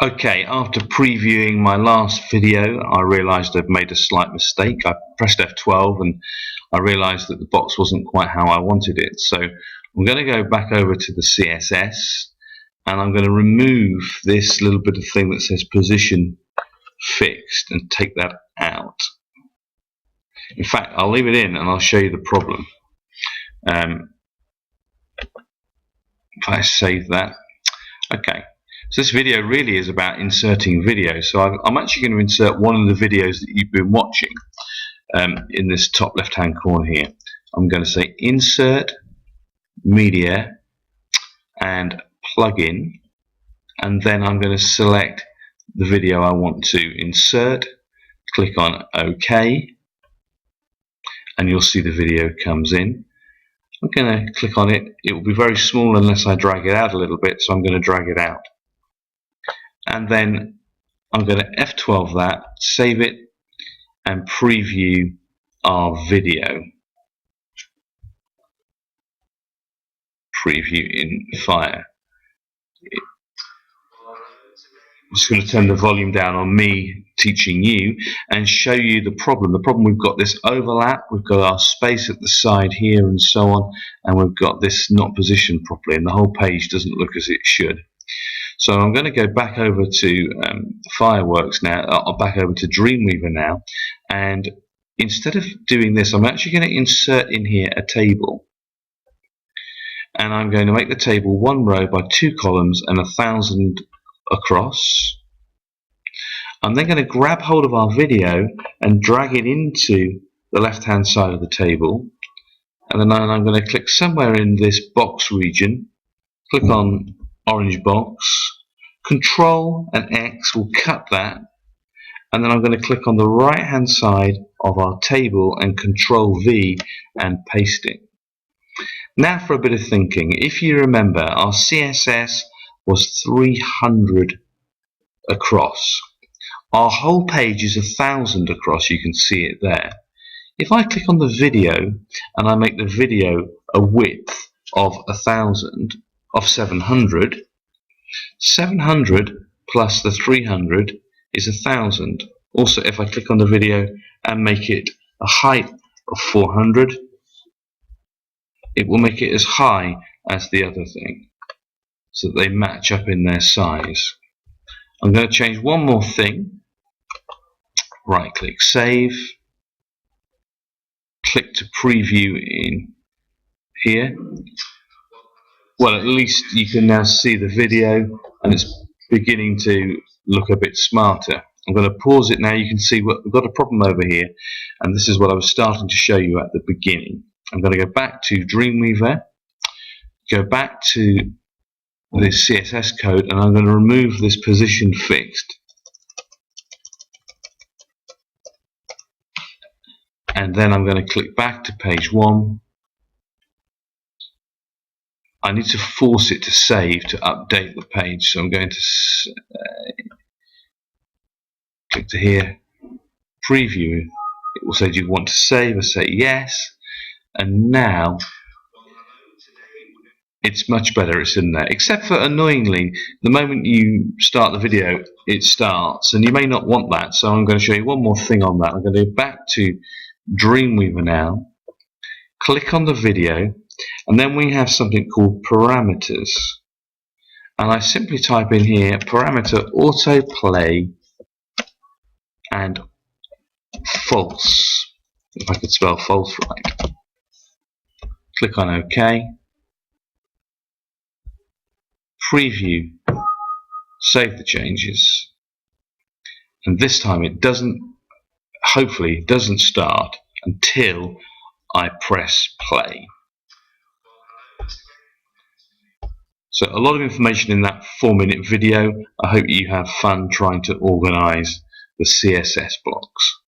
Okay, after previewing my last video, I realized I'd made a slight mistake. I pressed F12 and I realized that the box wasn't quite how I wanted it. So I'm going to go back over to the CSS and I'm going to remove this little bit of thing that says position fixed and take that out. In fact, I'll leave it in and I'll show you the problem. If I save that. Okay. So this video really is about inserting video. So I'm actually going to insert one of the videos that you've been watching in this top left hand corner here. I'm going to say insert media and plugin, and then I'm going to select the video I want to insert, click on OK, and you'll see the video comes in. I'm going to click on it. It will be very small unless I drag it out a little bit, so I'm going to drag it out. And then I'm going to F12 that, save it, and preview our video. Preview in Fire. I'm just going to turn the volume down on me teaching you and show you the problem. The problem, we've got this overlap, we've got our space at the side here and so on, and we've got this not positioned properly, and the whole page doesn't look as it should. So I'm going to go back over to Fireworks now, back over to Dreamweaver now, and instead of doing this, I'm actually going to insert in here a table. And I'm going to make the table one row by 2 columns and 1,000 across. I'm then going to grab hold of our video and drag it into the left hand side of the table, and then I'm going to click somewhere in this box region, click on orange box, Control and X will cut that, and then I'm going to click on the right hand side of our table and Control V and paste it. Now for a bit of thinking. If you remember, our CSS was 300 across. Our whole page is 1,000 across, you can see it there. If I click on the video and I make the video a width of 700, 700 plus the 300 is 1,000. Also, if I click on the video and make it a height of 400, it will make it as high as the other thing, so that they match up in their size. I'm going to change one more thing. Right click, save, click to preview in here. Well, at least you can now see the video and it's beginning to look a bit smarter. I'm going to pause it now. You can see we've got a problem over here, and this is what I was starting to show you at the beginning. I'm going to go back to Dreamweaver, go back to this CSS code, and I'm going to remove this position fixed. And then I'm going to click back to page 1. I need to force it to save to update the page, so I'm going to click to here, preview. It will say, do you want to save? I say yes, and now it's much better, it's in there. Except for, annoyingly, the moment you start the video, it starts, and you may not want that, so I'm going to show you one more thing on that. I'm going to go back to Dreamweaver now, click on the video, and then we have something called parameters, and I simply type in here parameter autoplay and false, if I could spell false right. Click on OK, preview, save the changes, and this time it doesn't, hopefully it doesn't start until I press play. So a lot of information in that 4-minute video. I hope you have fun trying to organize the CSS blocks.